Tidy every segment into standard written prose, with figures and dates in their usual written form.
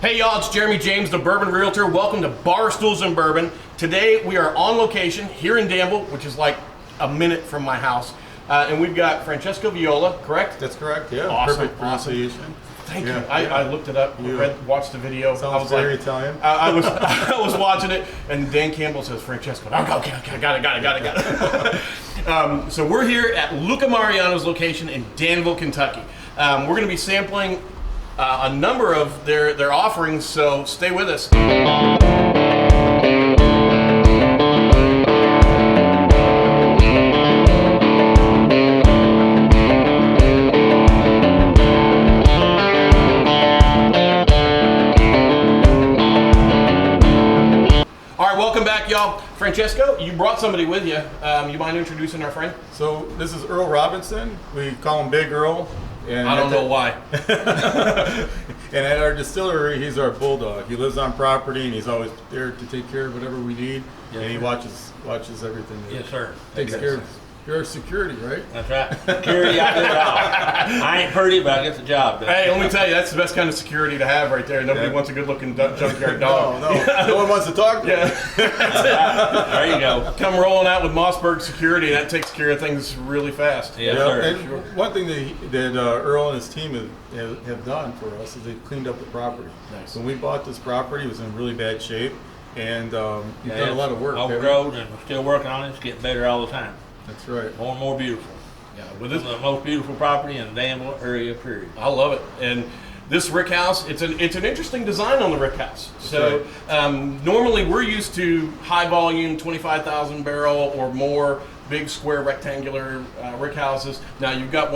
Hey y'all, it's Jeremy James, the Bourbon Realtor. Welcome to Barstools Bourbon. Today we are on location here in Danville, which is like a minute from my house. And we've got Francesco Viola, correct? That's correct, yeah. Awesome, Perfect pronunciation. Thank you. I looked it up, watched the video. Sounds I was very like, Italian. I was watching it, and Dan Campbell says Francesco. Okay, I got it. So we're here at Luca Mariano's location in Danville, Kentucky. We're going to be sampling a number of their offerings, so stay with us. Welcome back, y'all. Francesco, you brought somebody with you. You mind introducing our friend? So this is Earl Robinson. We call him Big Earl. And I don't know why. And at our distillery, he's our bulldog. He lives on property, and he's always there to take care of whatever we need. Yes, and he watches everything. Yes, sir. Takes care of your security, right? That's right. Security, I do it all. I ain't pretty, but I get the job done. Hey, let me tell you, that's the best kind of security to have right there. Nobody wants a good-looking junkyard dog. No one wants to talk to you. There you go. Come rolling out with Mossberg security, that takes care of things really fast. Yes, sir. And one thing that Earl and his team have done for us is they've cleaned up the property. Nice. When we bought this property, it was in really bad shape, and you've done a lot of work. Overgrown, and we're still working on it. It's getting better all the time. That's right. More and more beautiful. Yeah, with this, the most beautiful property in the Danville area, period. I love it. And this rick house, it's an interesting design on the rick house. So normally we're used to high volume, 25,000 barrel or more, big square rectangular rick houses. Now you've got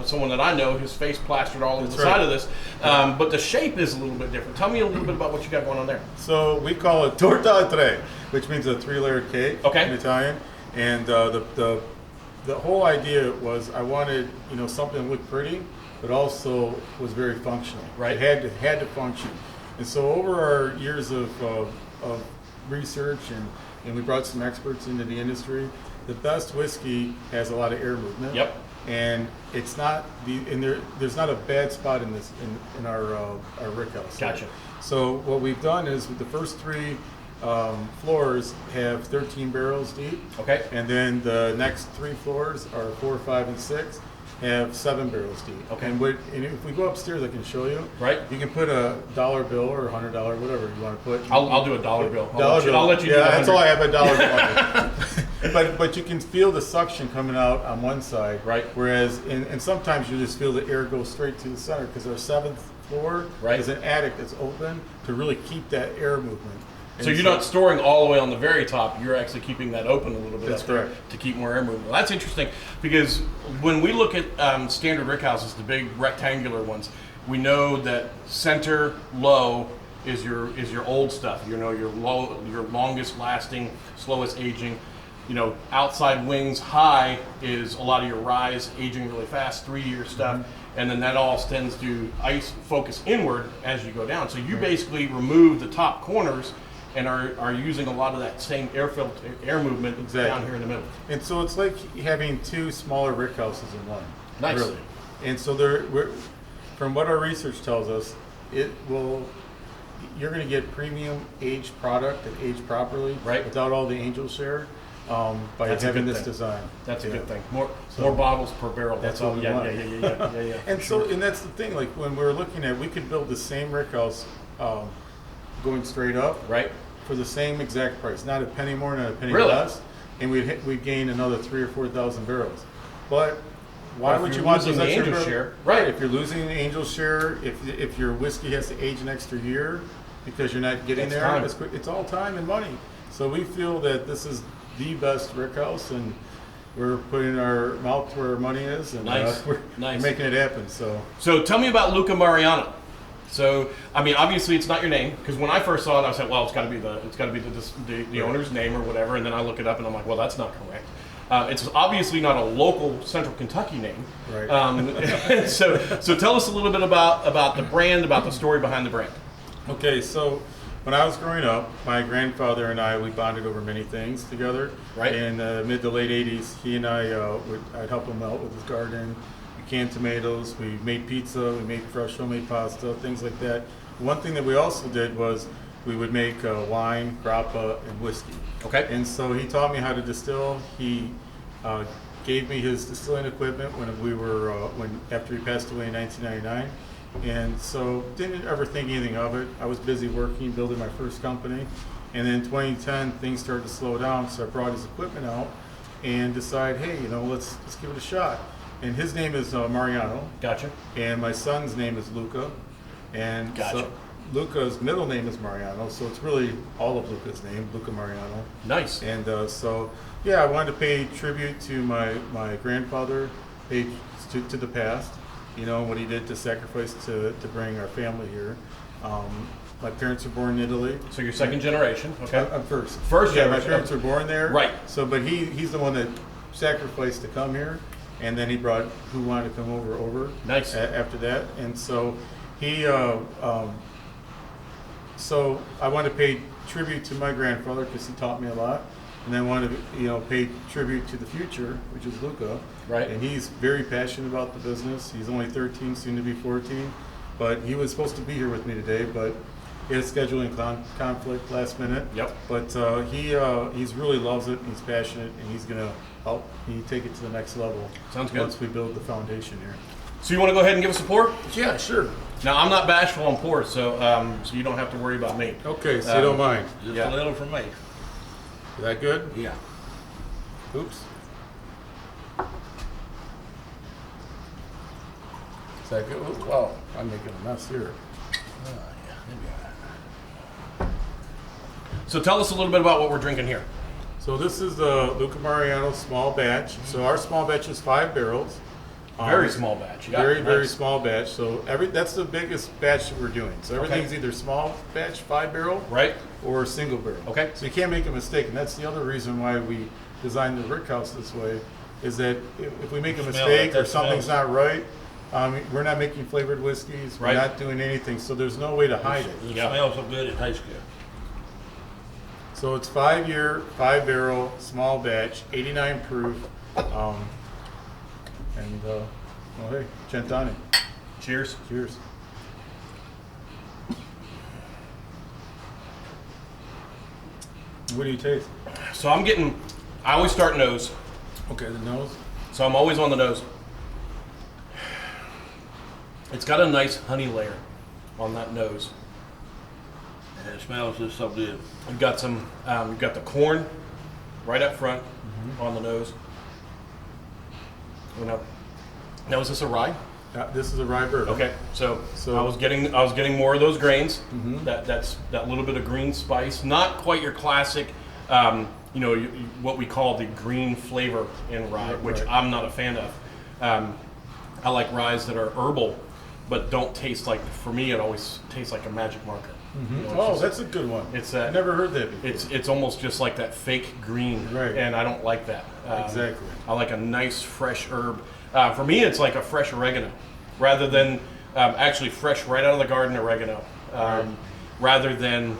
someone that I know, his face plastered all over the side of this, but the shape is a little bit different. Tell me a little bit about what you got going on there. So we call it torta a tre, which means a 3-layered cake in Italian. And the whole idea was I wanted something that looked pretty, but also was very functional. Right. It had to function. And so over our years of research and we brought some experts into the industry, the best whiskey has a lot of air movement. Yep. And it's not there's not a bad spot in our rick house. Gotcha. So what we've done is with the first 3 floors have 13 barrels deep. Okay. And then the next 3 floors are 4, 5, and 6 have 7 barrels deep. Okay. And if we go upstairs, I can show you. Right. You can put a dollar bill or $100, whatever you want to put. I'll do a dollar bill. I'll let you. Yeah, do that's all I have, a dollar bill. But you can feel the suction coming out on one side. Right. Whereas and sometimes you just feel the air go straight to the center because our 7th floor is an attic that's open to really keep that air movement. So you're not storing all the way on the very top, you're actually keeping that open a little bit up there to keep more air movement. Well, that's interesting because when we look at standard rick houses, the big rectangular ones, we know that center low is your old stuff, your longest lasting, slowest aging. Outside wings high is a lot of your rise, aging really fast, 3-year stuff. And then that all tends to focus inward as you go down. So you basically remove the top corners and are using a lot of that same air movement down here in the middle. And so it's like having 2 smaller rick houses in one. Nice. Really. And so from what our research tells us, you're going to get premium aged product that aged properly without all the angel share by having this design. That's a good thing. More bottles per barrel. That's all we want. Yeah. And that's the thing. Like when we're looking at, we could build the same rick house going straight up, for the same exact price, not a penny more, not a penny less, and we'd gain another 3,000 or 4,000 barrels. But why would you want those extra barrels? Share? Right. If you're losing the angel share, if your whiskey has to age an extra year because you're not getting there, it's all time and money. So we feel that this is the best rick house, and we're putting our mouth where our money is, and we're making it happen. So tell me about Luca Mariano. So I mean, obviously it's not your name, because when I first saw it, I said, well, it's got to be the owner's name or whatever, and then I look it up and I'm like, well, that's not correct. It's obviously not a local Central Kentucky name. Right. So tell us a little bit about the brand, about the story behind the brand. Okay, so when I was growing up, my grandfather and we bonded over many things together. Right. In the mid to late 80s, he and I'd help him out with his garden. We canned tomatoes, we made pizza, we made fresh homemade pasta, things like that. one thing that we also did was we would make wine, grappa, and whiskey. Okay. And so he taught me how to distill. He gave me his distilling equipment after he passed away in 1999. And so didn't ever think anything of it. I was busy working, building my first company. And then in 2010, things started to slow down, so I brought his equipment out and decided, hey, let's give it a shot. And his name is Mariano. Gotcha. And my son's name is Luca. And Gotcha. so Luca's middle name is Mariano, so it's really all of Luca's name, Luca Mariano. Nice. And I wanted to pay tribute to my grandfather, pay to the past, what he did to sacrifice to bring our family here. My parents were born in Italy. So you're second generation, okay? I'm first. First Yeah, generation. my parents were born there. Right. So, but he's the one that sacrificed to come here, and then he brought who wanted to come over. Nice. After that, and so he, so I wanted to pay tribute to my grandfather because he taught me a lot, and then wanted to pay tribute to the future, which is Luca. Right. And he's very passionate about the business. He's only 13, soon to be 14, but he was supposed to be here with me today, but he had a scheduling conflict last minute. Yep. But he's really loves it. And he's passionate, and he's gonna help me take it to the next level. Sounds good. Once we build the foundation here. So you want to go ahead and give us a pour? Yeah, sure. Now, I'm not bashful on pours, so you don't have to worry about me. Okay, so you don't mind. Just Yeah. a little from me. Is that good? Yeah. Oops. Is that good? Oh, wow, I'm making a mess here. So tell us a little bit about what we're drinking here. So this is the Luca Mariano small batch. So our small batch is 5 barrels. Very small batch. Yeah, Very nice. small batch. So that's the biggest batch that we're doing. So everything's either small batch 5 barrel, Right? or single barrel. Okay. So you can't make a mistake, and that's the other reason why we designed the rickhouse this way, is that if we make a mistake or something's not right, we're not making flavored whiskeys. We're Right. not doing anything. So there's no way to hide it. It Yeah. smells so good, it tastes good. So it's 5-year, 5 barrel, small batch, 89 proof. Well, hey, Centani. Cheers. Cheers. What do you taste? So I always start nose. Okay, the nose. So I'm always on the nose. It's got a nice honey layer on that nose. And it smells just so good. You've got you've got the corn right up front on the nose. Now is this a rye? This is a rye bourbon. Okay, so So- I was getting more of those grains. Mhm. That's that little bit of green spice, not quite your classic, what we call the green flavor in rye, which Right. I'm not a fan of. I like ryes that are herbal, but don't taste like. For me, it always tastes like a magic marker. You know, it's Oh, just- that's a good one. It's I never heard that before. it's almost just like that fake green, Right. and I don't like that. Exactly. I like a nice fresh herb. For me, it's like a fresh oregano, rather than actually fresh right out of the garden oregano, rather than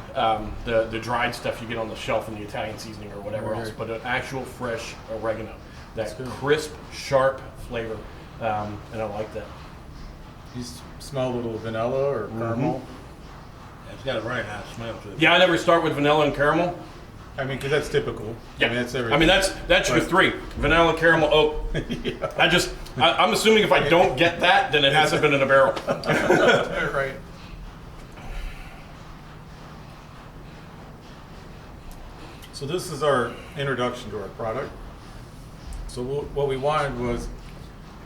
the dried stuff you get on the shelf in the Italian seasoning or whatever else. But an actual fresh oregano, that good. crisp, sharp flavor, and I like that. You smell a little vanilla or caramel. It's got a very nice smell to it. Yeah, I never start with vanilla and caramel. I mean, because that's typical. Yeah, I mean, that's everything. I mean that's your But- three: vanilla, caramel, oak. I'm assuming if I don't get that, then it hasn't been in a barrel. Right. So this is our introduction to our product. So what we wanted was,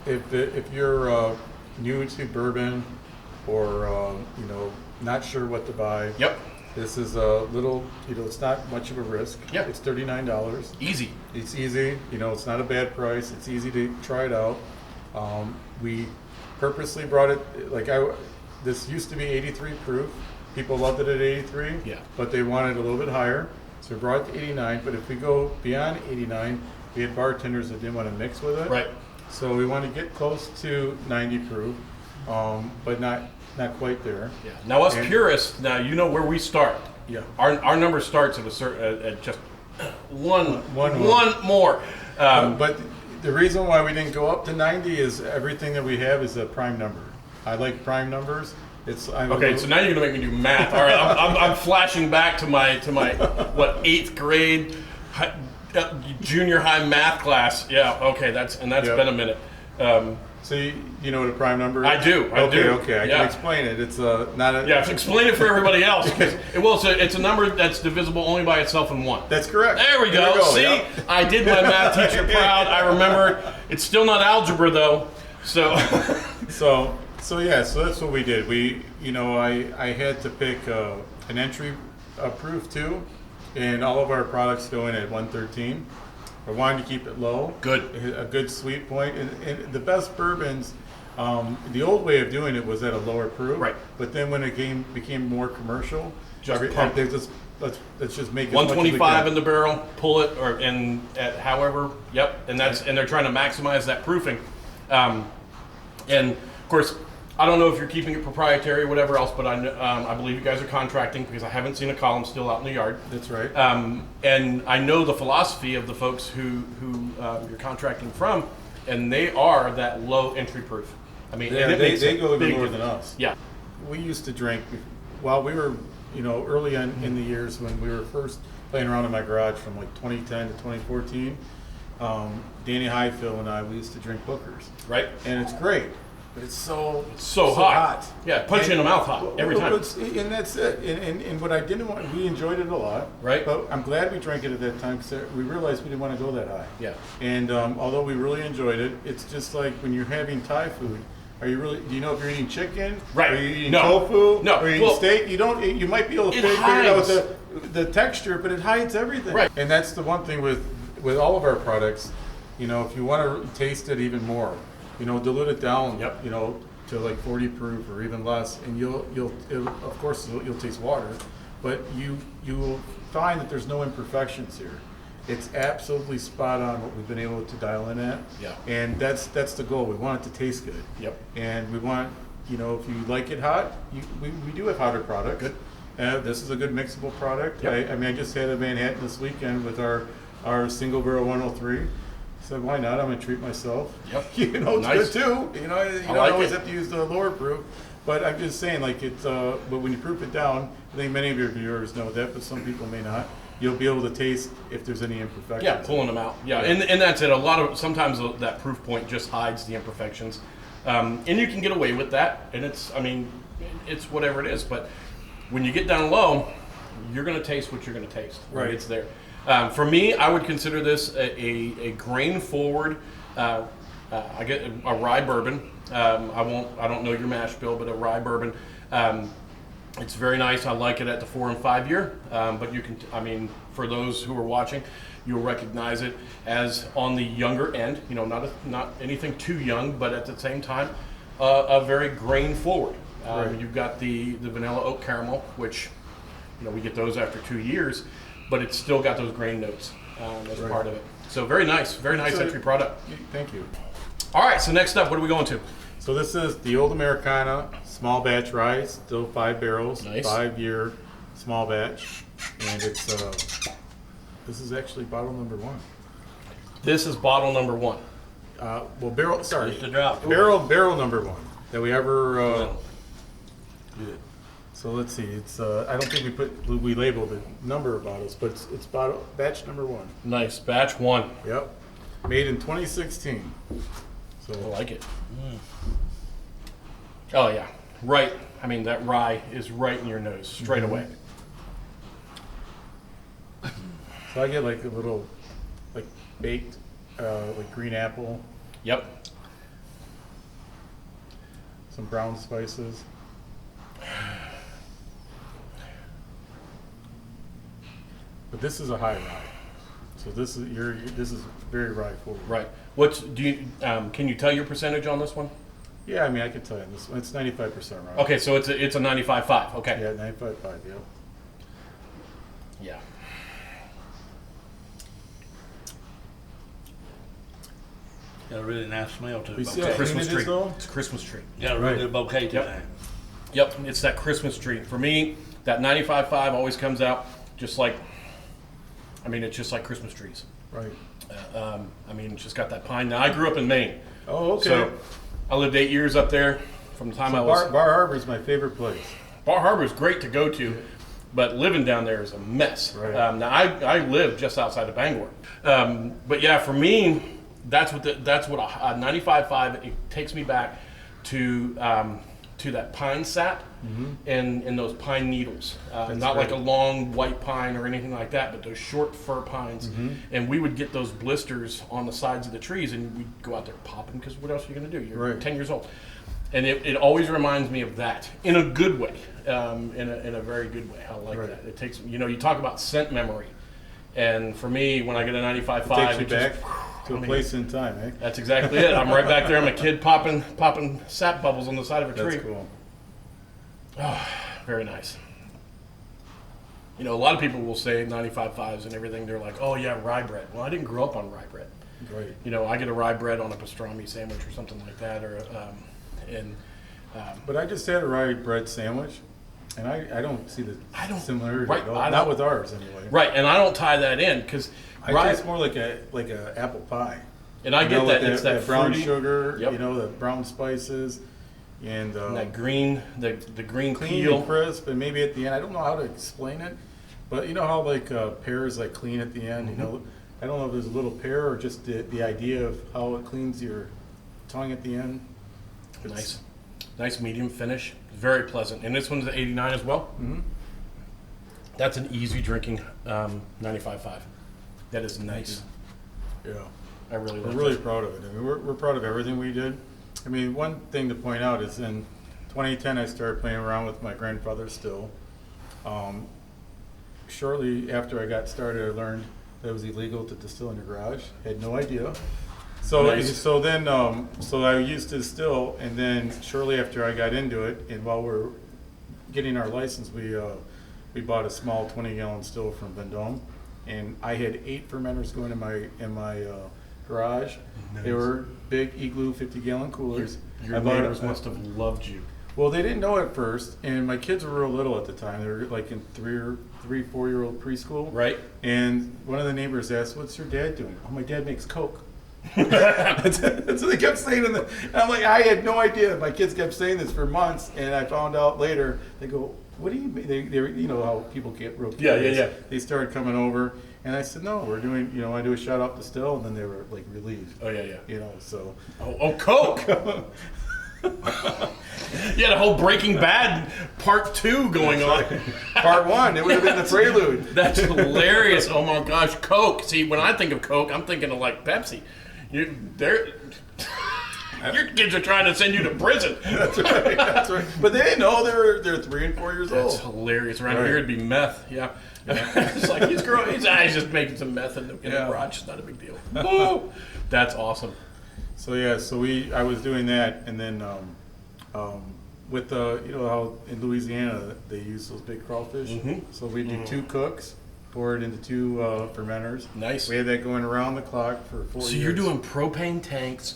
if you're new to bourbon or not sure what to buy, Yep, this is a little, it's not much of a risk. Yep. It's $39. easy. It's easy, it's not a bad price. It's easy to try it out. We purposely brought it, this used to be 83 proof. People loved it at 83, Yeah. but they wanted a little bit higher. So we brought it to 89, but if we go beyond 89, we had bartenders that didn't want to mix with it. Right. So we want to get close to 90 proof, but not quite there. Yeah. Now us And- purists, now you know where we start. Yeah. Our number starts at a certain at just one One more. more. But the reason why we didn't go up to 90 is everything that we have is a prime number. I like prime numbers, Okay, so now you're gonna make me do math. All right, I'm flashing back to my what 8th grade junior high math class. Yeah, okay, that's been a minute. So you know what a prime number is? I do. Okay. I can explain it. It's not a. Yeah, explain it for everybody else because it's a number that's divisible only by itself in 1. That's correct. There we go. See, yep. I did my math teacher proud. I remember. It's still not algebra though. So. So that's what we did. I had to pick an entry proof too, and all of our products go in at 113. I wanted to keep it low. Good. A good sweet point. And the best bourbons, the old way of doing it was at a lower proof. Right. But then when it became more commercial, pump. let's just make it 125 in the barrel, pull it, and at however, yep. And they're trying to maximize that proofing. And of course, I don't know if you're keeping it proprietary or whatever else, but I believe you guys are contracting because I haven't seen a column still out in the yard. That's right. And I know the philosophy of the folks who you're contracting from, and they are that low entry proof. I mean, they go even lower than us. Yeah. We used to drink while we were, early on in the years when we were first playing around in my garage from like 2010 to 2014. Danny Highfill and we used to drink Booker's. Right. And it's great. But it's so hot. Yeah, punch you in the mouth hot every time. And that's it. And what I didn't want, we enjoyed it a lot. Right. But I'm glad we drank it at that time because we realized we didn't want to go that high. Yeah. And although we really enjoyed it, it's just like when you're having Thai food. Do you know if you're eating chicken? Right. Are you eating No. tofu? No. Or are you eating steak? You might be able to figure out the texture, but it hides everything. Right. And that's the one thing with all of our products. If you want to taste it even more, dilute it down. Yep. To like 40 proof or even less, and you'll of course you'll taste water, but you will find that there's no imperfections here. It's absolutely spot on what we've been able to dial in at. Yeah. And that's the goal. We want it to taste good. Yep. And we want, if you like it hot, we do have hotter products. Good. This is a good mixable product. Yep. I just had a Manhattan this weekend with our single barrel 103. Said, why not? I'm gonna treat myself. Yep. It's Nice. good too. You don't always have to use the lower proof, but I'm just saying, like it's. But when you proof it down, I think many of your viewers know that, but some people may not. You'll be able to taste if there's any imperfections. Yeah, pulling them out. Yeah, and that's it. Sometimes that proof point just hides the imperfections, and you can get away with that. And it's whatever it is. But when you get down low, you're gonna taste what you're gonna taste. Right. It's there. For me, I would consider this a grain forward. I get a rye bourbon. I don't know your mash bill, but a rye bourbon. It's very nice. I like it at the 4 and 5 year. But you can, for those who are watching, you'll recognize it as on the younger end. Not anything too young, but at the same time, a very grain forward. Right. You've got the vanilla oak caramel, which we get those after 2 years. But it's still got those grain notes as part of it. So very nice entry product. Thank you. All right, so next up, what are we going to? So this is the Old Americana small batch rye, still 5 barrels, Nice. 5-year small batch, and it's this is actually bottle number 1. This is bottle number 1. Just a drop. Barrel number 1 that we ever. So let's see. It's I don't think we labeled the number of bottles, but it's batch number 1. Nice, batch 1. Yep, made in 2016. So I like it. Oh yeah, right. That rye is right in your nose, straight away. So I get like a little, like baked, like green apple, Yep. some brown spices. But this is a high rye, so this is very rye forward. Right. Can you tell your percentage on this one? Yeah, I can tell you this one. It's 95% rye. Okay, so it's a 95.5. Okay. Yeah, 95.5. Yeah. Yeah. Got a really nice smell to it. We see Bouquet. how Christmas clean it is, tree. though? It's a Christmas tree. Got a really good bouquet to Yep. that. Yep, it's that Christmas tree. For me, that 95.5 always comes out just like, it's just like Christmas trees. Right. It's just got that pine. Now, I grew up in Maine. Oh, okay. So I lived 8 years up there from the time So I was. Bar Harbor is my favorite place. Bar Harbor is great to go to, but living down there is a mess. Right. Now I live just outside of Bangor, but yeah, for me, that's what a 95.5. It takes me back to that pine sap and those pine needles. Not like a long white pine or anything like that, but those short fir pines. And we would get those blisters on the sides of the trees, and we'd go out there popping because what else are you going to do? You're 10 years old. And it always reminds me of that in a good way, in a very good way. I like that. It takes, you talk about scent memory. And for me, when I get a 95.5, it takes you back to a place in time, eh? That's exactly it. I'm right back there. I'm a kid popping sap bubbles on the side of a tree. That's cool. Oh, very nice. A lot of people will say 95.5s and everything. They're like, oh yeah, rye bread. Well, I didn't grow up on rye bread. Right. I get a rye bread on a pastrami sandwich or something like that, but I just had a rye bread sandwich, and I don't see the similarity right, at all. Not with ours anyway. Right, and I don't tie that in because it's more like a apple pie. And I get that it's that brown fruity, sugar, the brown spices, and that green, the green clean peel, and crisp, and maybe at the end I don't know how to explain it, but you know how like pear is like clean at the end. I don't know if there's a little pear or just the idea of how it cleans your tongue at the end. Nice medium finish, very pleasant. And this one's at 89 as well. That's an easy drinking 95.5. That is nice. Yeah, I really like it. We're really proud of it. I mean, we're proud of everything we did. I mean, one thing to point out is in 2010 I started playing around with my grandfather's still. Shortly after I got started, I learned that it was illegal to distill in your garage. I had no idea. So I used to distill, and then shortly after I got into it, and while we're getting our license, we bought a small 20-gallon still from Vendome, and I had 8 fermenters going in my garage. Nice. They were big Igloo 50-gallon coolers. Your neighbors must have loved you. Well, they didn't know at first, and my kids were real little at the time. They were like in 4-year-old preschool. Right. And one of the neighbors asked, "What's your dad doing?" "Oh, my dad makes Coke." That's what they kept saying. And I'm like, I had no idea. My kids kept saying this for months, and I found out later. They go, "What do you mean?" They you know how people get real curious. Yeah. They started coming over, and I said, "No, we're doing. I do a shot off the still," and then they were like relieved. Oh yeah. So. Oh, Coke. You had a whole Breaking Bad Part 2 going on. Part 1, it would have been the prelude. That's hilarious. Oh my gosh, Coke. See, when I think of Coke, I'm thinking of like Pepsi. Your kids are trying to send you to prison. That's right. But they didn't know they're 3 and 4 years old. That's hilarious. Around here it'd be meth. Yeah. It's like he's just making some meth in the garage. It's not a big deal. Woo! That's awesome. So I was doing that, and then with how in Louisiana they use those big crawfish. So we do 2 cooks, pour it into 2 fermenters. Nice. We had that going around the clock for 4 years. So you're doing propane tanks.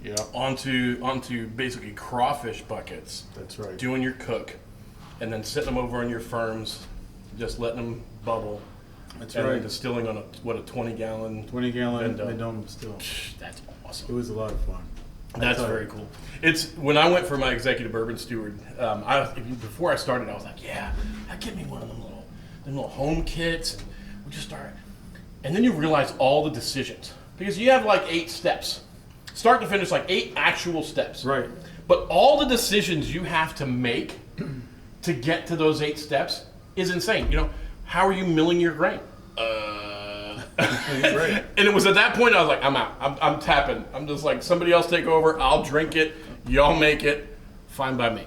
Yeah. Onto basically crawfish buckets. That's right. Doing your cook, and then sitting them over on your firms, just letting them bubble. That's and right. then distilling on a 20-gallon. 20-gallon Vendome still. That's awesome. It was a lot of fun. That's very cool. It's when I went for my executive bourbon steward. Before I started, I was like, "Yeah, give me one of them little home kits." And we just started, and then you realize all the decisions because you have like 8 steps, start to finish, like 8 actual steps. Right. But all the decisions you have to make to get to those 8 steps is insane. How are you milling your grain? Right. And it was at that point I was like, I'm out. I'm tapping. I'm just like, somebody else take over. I'll drink it. Y'all make it. Fine by me.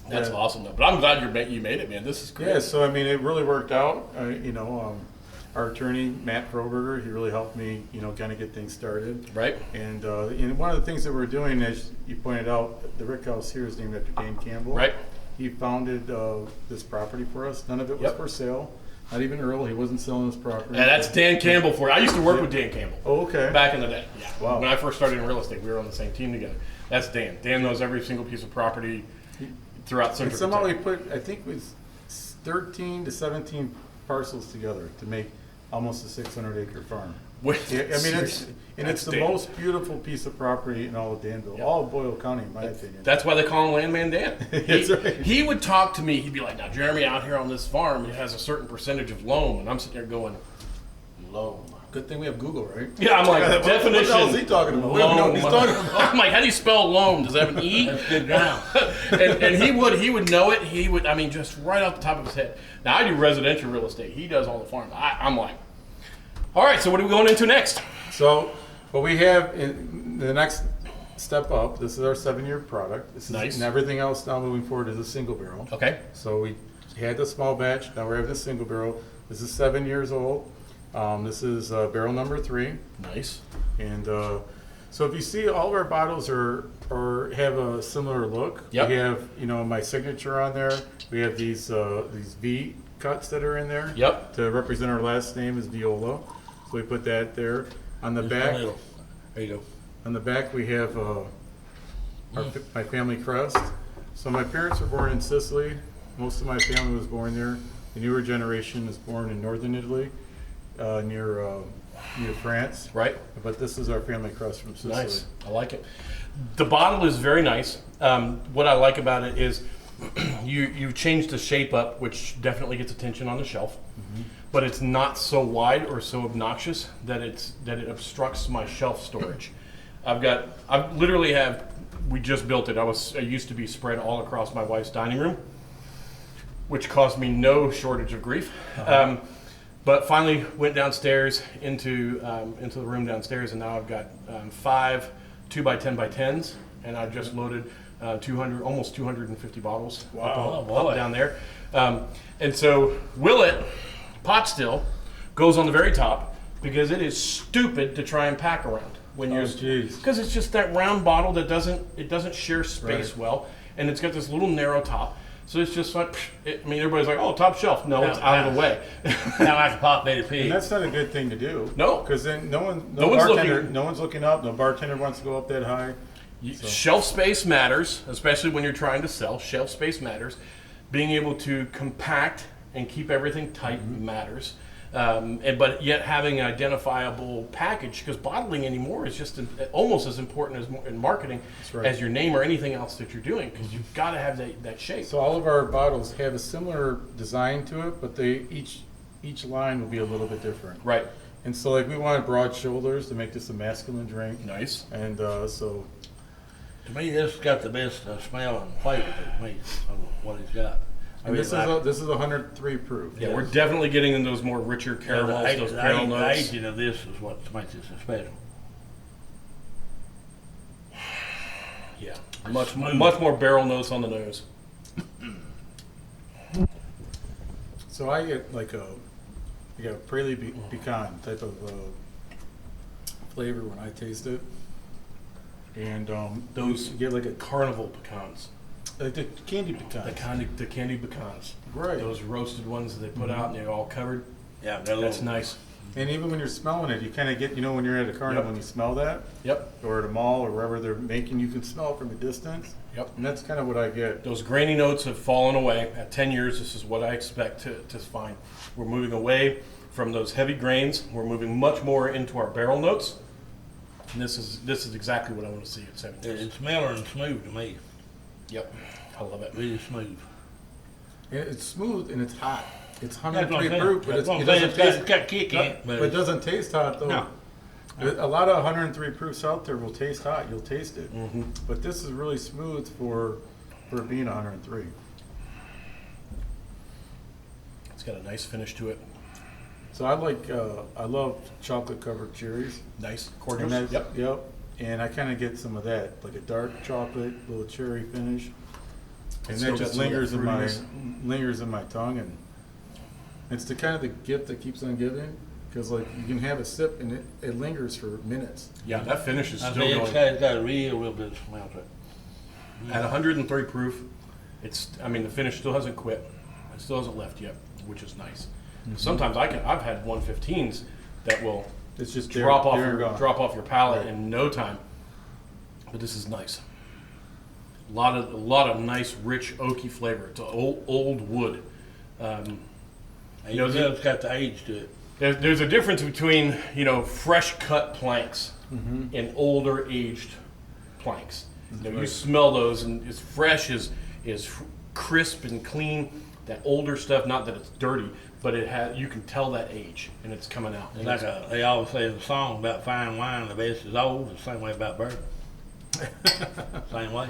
That's awesome though. But I'm glad you made it, man. This is great. Yeah. So I mean, it really worked out. Our attorney Matt Froberger, he really helped me, kind of get things started. Right. And one of the things that we're doing, as you pointed out, the Rick House here is named after Dan Campbell. Right. He founded this property for us. None of it was for sale. Not even Earl. He wasn't selling his property. And that's Dan Campbell for you. I used to work with Dan Campbell. Oh, okay. Back in the day. Yeah. Wow. When I first started in real estate, we were on the same team together. That's Dan. Dan knows every single piece of property throughout Central And somehow Kentucky. we put, I think it was 13 to 17 parcels together to make almost a 600-acre farm. Wait, Yeah, I mean, it's That's the Danville. most beautiful piece of property in all of Danville, all of Boyle County, in my opinion. That's why they call him Landman Dan. That's right. He would talk to me. He'd be like, "Now, Jeremy, out here on this farm, it has a certain percentage of loam," and I'm sitting there going, "Loam." Good thing we have Google, right? Yeah, I'm like, What definition. the hell is he talking about? We don't know what he's talking about. I'm like, how do you spell loam? Does it have an E? That's good ground. and he would know it. He would, I mean, just right off the top of his head. Now, I do residential real estate. He does all the farms. I'm like, all right, so what are we going into next? So, what we have in the next step up, this is our 7-year product. This is, Nice. And everything else now moving forward is a single barrel. Okay. So we had the small batch, now we're having the single barrel. This is 7 years old. This is barrel number 3. Nice. And so if you see, all of our bottles are have a similar look. Yep. We have, my signature on there. We have these V cuts that are in there. Yep. To represent our last name is Viola. So we put that there. On the back, There you go. on the back we have my family crest. So my parents were born in Sicily. Most of my family was born there. The newer generation is born in northern Italy, near France. Right. But this is our family crest from Sicily. Nice. I like it. The bottle is very nice. What I like about it is you've changed the shape up, which definitely gets attention on the shelf. But it's not so wide or so obnoxious that it obstructs my shelf storage. We just built it. I used to be spread all across my wife's dining room, which caused me no shortage of grief. But finally went downstairs into the room downstairs, and now I've got 5 2x10x10s, and I've just loaded almost 250 bottles up down there. And so Willet pot still goes on the very top because it is stupid to try and pack around when you're because it's just that round bottle that doesn't share space well, and it's got this little narrow top. So it's just like, everybody's like, oh, top shelf. No, it's out of the way. Now I can pop Betty Pig. And that's not a good thing to do. No. Because then no one's looking up. No bartender wants to go up that high. So. Shelf space matters, especially when you're trying to sell. Shelf space matters. Being able to compact and keep everything tight matters. But yet having an identifiable package, because bottling anymore is just almost as important as in marketing as your name or anything else that you're doing, because you've got to have that shape. So all of our bottles have a similar design to it, but each line will be a little bit different. Right. And so we wanted broad shoulders to make this a masculine drink. Nice. And so. To me, this has got the best smell and flavor to me of what it's got. And this is 103 proof. Yeah, we're definitely getting in those more richer caramels, those barrel The notes. aging of this is what makes this so special. Yeah, much more barrel notes on the nose. So I get a prairie pecan type of flavor when I taste it. And Those you get like a carnival pecans, like the candy pecans. the candy pecans. Right. Those roasted ones that they put out and they're all covered. Yeah, That's nice. And even when you're smelling it, you kind of get, when you're at a carnival and you smell that, Yep. or at a mall or wherever they're making, you can smell it from a distance. Yep. And that's kind of what I get. Those grainy notes have fallen away. At 10 years, this is what I expect to find. We're moving away from those heavy grains. We're moving much more into our barrel notes. And this is exactly what I want to see at 7 years. It's mellow and smooth to me. Yep. I love it. Really smooth. And it's smooth and it's hot. It's That's what I'm 103 saying. proof, but That's what I'm it saying. doesn't taste. It's got kick in it, But it doesn't taste hot though. No. A lot of 103 proofs out there will taste hot. You'll taste it. Mm-hmm. But this is really smooth for being 103. It's got a nice finish to it. So I love chocolate covered cherries. Nice. And Cordials. that's- Yep. And I kind of get some of that, like a dark chocolate, little cherry finish. And Still that just got some of that lingers in my tongue, and it's the kind of the gift that keeps on giving, because you can have a sip and it lingers for minutes. Yeah, that finish is I still mean, going. it's got a real bit of smell to it. At 103 proof, the finish still hasn't quit. It still hasn't left yet, which is nice. Sometimes I've had 115s that will It's just drop off gone. your palate Right. in no time. But this is nice. A lot of nice, rich, oaky flavor. It's old wood. It's got the age to it. There's a difference between, fresh cut planks and older aged planks. You smell those, and it's fresh, is crisp and clean. That older stuff, not that it's dirty, but you can tell that age, and it's coming out. And they always say in the song about fine wine, the best is old. The same way about bourbon. Same way.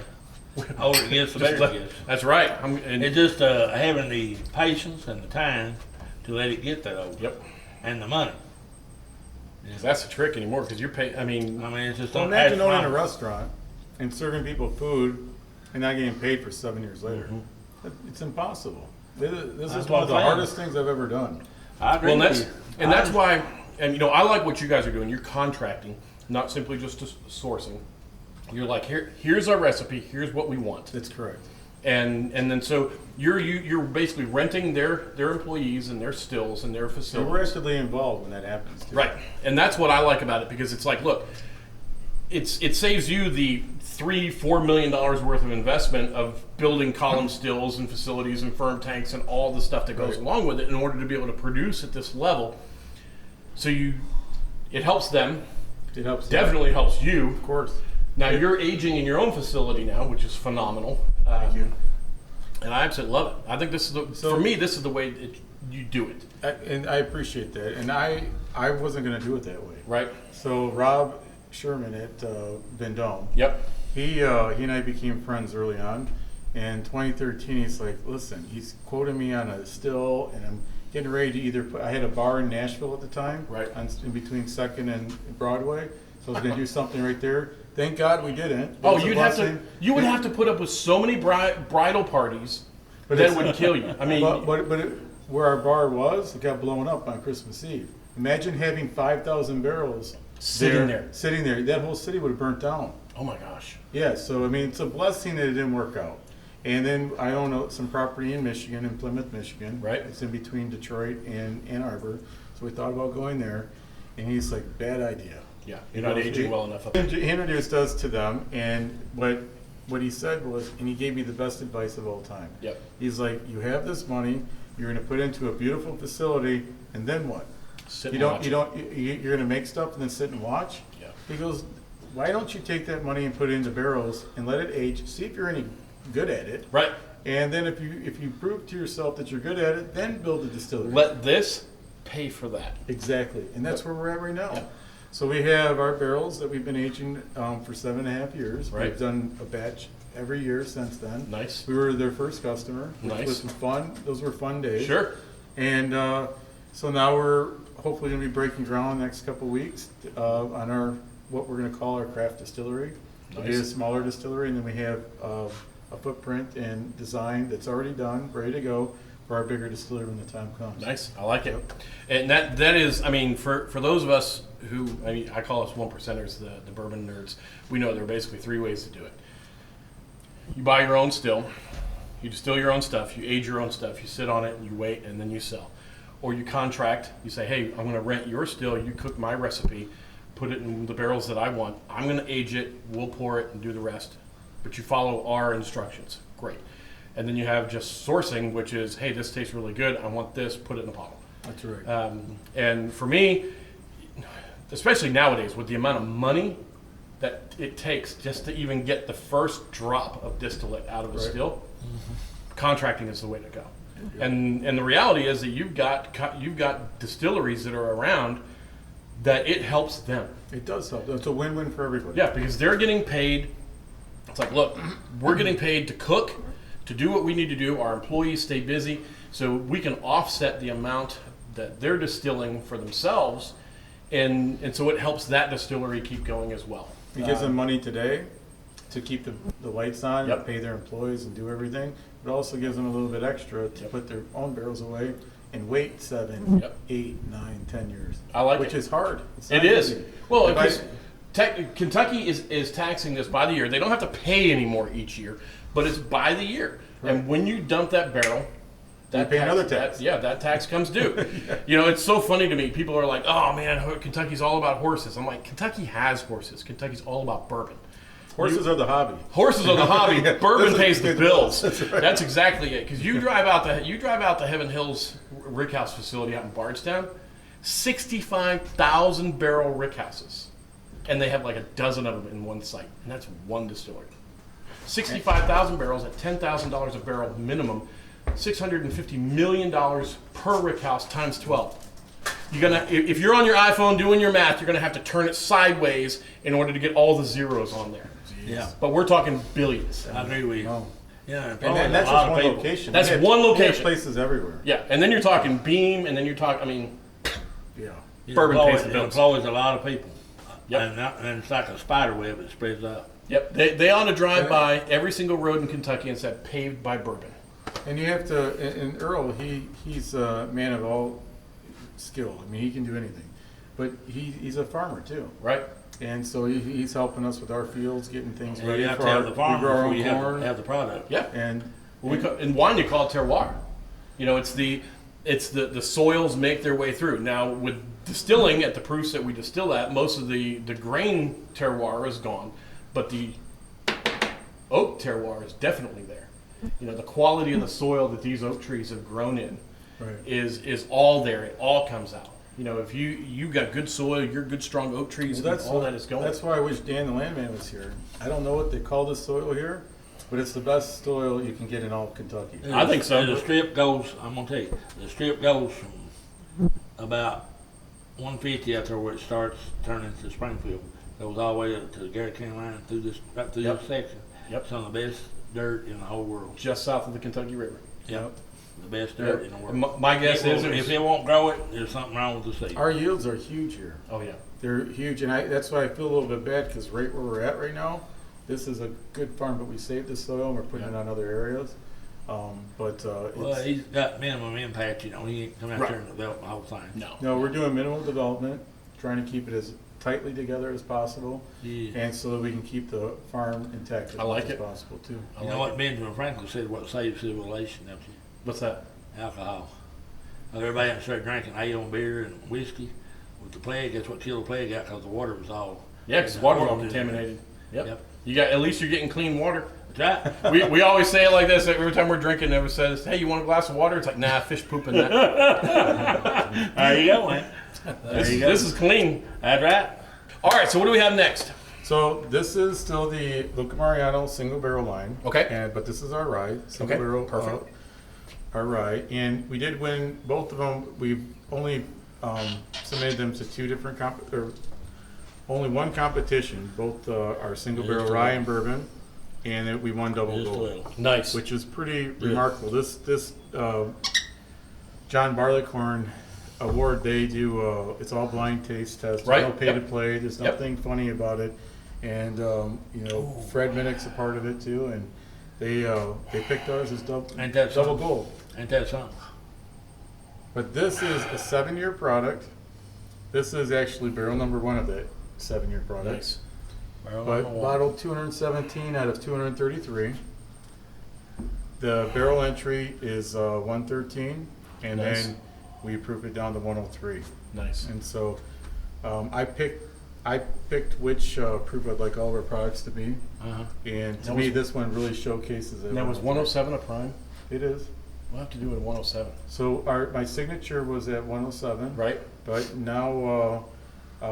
Older it gets, the better it gets. That's right. It's just having the patience and the time to let it get that old. Yep. And the money. That's the trick anymore, because you're paying. It's just imagine owning a restaurant and serving people food and not getting paid for 7 years later. It's impossible. This is one of the hardest things I've ever done. I agree. Well, that's why. And I like what you guys are doing. You're contracting, not simply just sourcing. You're like, here's our recipe. Here's what we want. That's correct. And then so you're basically renting their employees and their stills and their facilities. So we're actively involved when that happens, too. Right. And that's what I like about it, because it's like, look, it saves you the $3-4 million worth of investment of building column stills and facilities and firm tanks and all the stuff that goes along with it in order to be able to produce at this level. So it helps them. It helps. Definitely helps you. Of course. Now you're aging in your own facility now, which is phenomenal. Thank you. And I absolutely love it. I think this is for me. This is the way you do it. And I appreciate that. And I wasn't going to do it that way. Right. So Rob Sherman at Vendome. Yep. He and I became friends early on. In 2013, he's like, listen, he's quoting me on a still, and I'm getting ready to I had a bar in Nashville at the time, right, in between 2nd and Broadway. So I was going to do something right there. Thank God we didn't. Oh, you would have to put up with so many bridal parties that would kill you. I mean, where our bar was, it got blown up on Christmas Eve. Imagine having 5,000 barrels sitting there. That whole city would have burnt down. Oh my gosh. Yeah. So it's a blessing that it didn't work out. And then I own some property in Michigan, in Plymouth, Michigan. Right. It's in between Detroit and Ann Arbor. So we thought about going there, and he's like, bad idea. Yeah, you're not aging well enough. He introduced us to them, and what he said was, and he gave me the best advice of all time. Yep. He's like, you have this money, you're going to put into a beautiful facility, and then what? You're going to make stuff and then sit and watch? Yeah. He goes, why don't you take that money and put it into barrels and let it age, see if you're any good at it. Right. And then if you prove to yourself that you're good at it, then build a distillery. Let this pay for that. Exactly. And that's where we're at right now. Yeah. So we have our barrels that we've been aging for 7.5 years. Right. We've done a batch every year since then. Nice. We were their first customer, which Nice. was fun. Those were fun days. Sure. And so now we're hopefully going to be breaking ground next couple of weeks on what we're going to call our craft distillery. It'll be a smaller distillery, and then we have a footprint and design that's already done, ready to go for our bigger distillery when the time comes. Nice. I like it. And that is, for those of us who, I call us 1%ers, the bourbon nerds, we know there are basically 3 ways to do it. You buy your own still, you distill your own stuff, you age your own stuff, you sit on it and you wait, and then you sell. Or you contract, you say, hey, I'm going to rent your still, you cook my recipe, put it in the barrels that I want, I'm going to age it, we'll pour it and do the rest. But you follow our instructions. Great. And then you have just sourcing, which is, hey, this tastes really good, I want this, put it in a bottle. That's right. And for me, especially nowadays, with the amount of money that it takes just to even get the first drop of distillate out of a still, contracting is the way to go. And the reality is that you've got distilleries that are around that it helps them. It does help. It's a win-win for everybody. Yeah, because they're getting paid. It's like, look, we're getting paid to cook, to do what we need to do. Our employees stay busy, so we can offset the amount that they're distilling for themselves, and so it helps that distillery keep going as well. It gives them money today to keep the lights on, Yep. pay their employees and do everything. It also gives them a little bit extra to put their own barrels away and wait 7, Yep. 8, 9, 10 years. I like which it. is hard. It's It not is. easy. Well, If because Kentucky is taxing this by the year. They don't have to pay anymore each year, but it's by the year. Right. And when you dump that barrel, You pay another tax. That tax comes due. It's so funny to me. People are like, "Oh man, Kentucky's all about horses." I'm like, Kentucky has horses. Kentucky's all about bourbon. Horses are the hobby. Horses are the hobby. Yeah. Bourbon pays the bills. That's right. That's exactly it. Because you drive out the Heaven Hills Rickhouse facility out in Bardstown. 65,000 barrel rickhouses. And they have like a dozen of them in one site. And that's one distillery. 65,000 barrels at $10,000 a barrel minimum. $650 million per rickhouse times 12. You're gonna, if you're on your iPhone doing your math, you're gonna have to turn it sideways in order to get all the zeros on there. Yeah. But we're talking billions. I agree with you. Oh. Yeah, And that's just one location. That's We have- one we have location. places everywhere. Yeah, and then you're talking Beam, and then you're talking, I mean, Yeah. Bourbon pays the It bills. employs a lot of people. Yep. And it's like a spider web that spreads out. yep, they ought to drive by every single road in Kentucky and say paved by bourbon. And you have to, and Earl, he's a man of all skill. I mean, he can do anything. But he's a farmer too. Right? And so he's helping us with our fields, getting things And ready you have for to our, have the farm we grow our before own you corn. have the product. Yeah. And In wine, you call it terroir. You know, it's the soils make their way through. Now, with distilling at the proofs that we distill at, most of the grain terroir is gone, but the oak terroir is definitely there. You know, the quality of the soil that these oak trees have grown in right. is all there. It all comes out. You know, if you got good soil, you're good strong oak trees, Well, all that is going. That's why I wish Dan the landman was here. I don't know what they call this soil here, but it's the best soil you can get in all Kentucky. I think so. The strip goes, I'm going to tell you, the strip goes from about 150 out there where it starts turning to Springfield. Goes all the way up to the Garrett County line through this, right through Yep. this section. Yep. Some of the best dirt in the whole world. Just south of the Kentucky River. Yep. The best dirt in the world. My guess is if it won't grow it, there's something wrong with the seed. Our yields are huge here. oh yeah. They're huge, and that's why I feel a little bit bad because right where we're at right now, this is a good farm, but we saved the soil and we're putting it on other areas. Well, It's, he's got minimum impact, you know. He ain't come out Right. there and develop the whole thing. no, we're doing minimal development, trying to keep it as tightly together as possible, Yeah. and so that we can keep the farm intact as I like much as it. possible too. You know what Benjamin Franklin said, what saves civilization, don't you? What's that? Alcohol. Like everybody had to start drinking ale and beer and whiskey. With the plague, that's what killed the plague out because the water was all. Yeah, because water's all contaminated. Yep. Yep. You got, at least you're getting clean water. That's right. We always say it like this every time we're drinking. Never says, "Hey, you want a glass of water?" It's like, "Nah, fish poop in that." There you go, man. this is clean. That's right. All right, so what do we have next? So this is still the Luca Mariano single barrel line. Okay. But this is our rye, single Okay, barrel. perfect. Our rye, and we did win both of them. We've only submitted them to two different only one competition. Both our single barrel rye and bourbon, and we won double Just gold, 12. Nice. which is pretty remarkable. This John Barleycorn award, they do it's all blind taste test, Right. no pay to play. There's Yep. nothing funny about it, and Fred Minnick's a part of it too, and they picked ours as double Ain't that double something? gold. Ain't that something? But this is a 7-year product. This is actually barrel number 1 of that 7-year product. Nice. Barrel But number one. bottled 217 out of 233. The barrel entry is 113, and Nice. then we proof it down to 103. Nice. And so I picked which proof I'd like all of our products to be. Uh-huh. And to That me, was- this one really showcases it. And that was 107 a prime. It is. We'll have to do it at 107. So my signature was at 107. Right? But now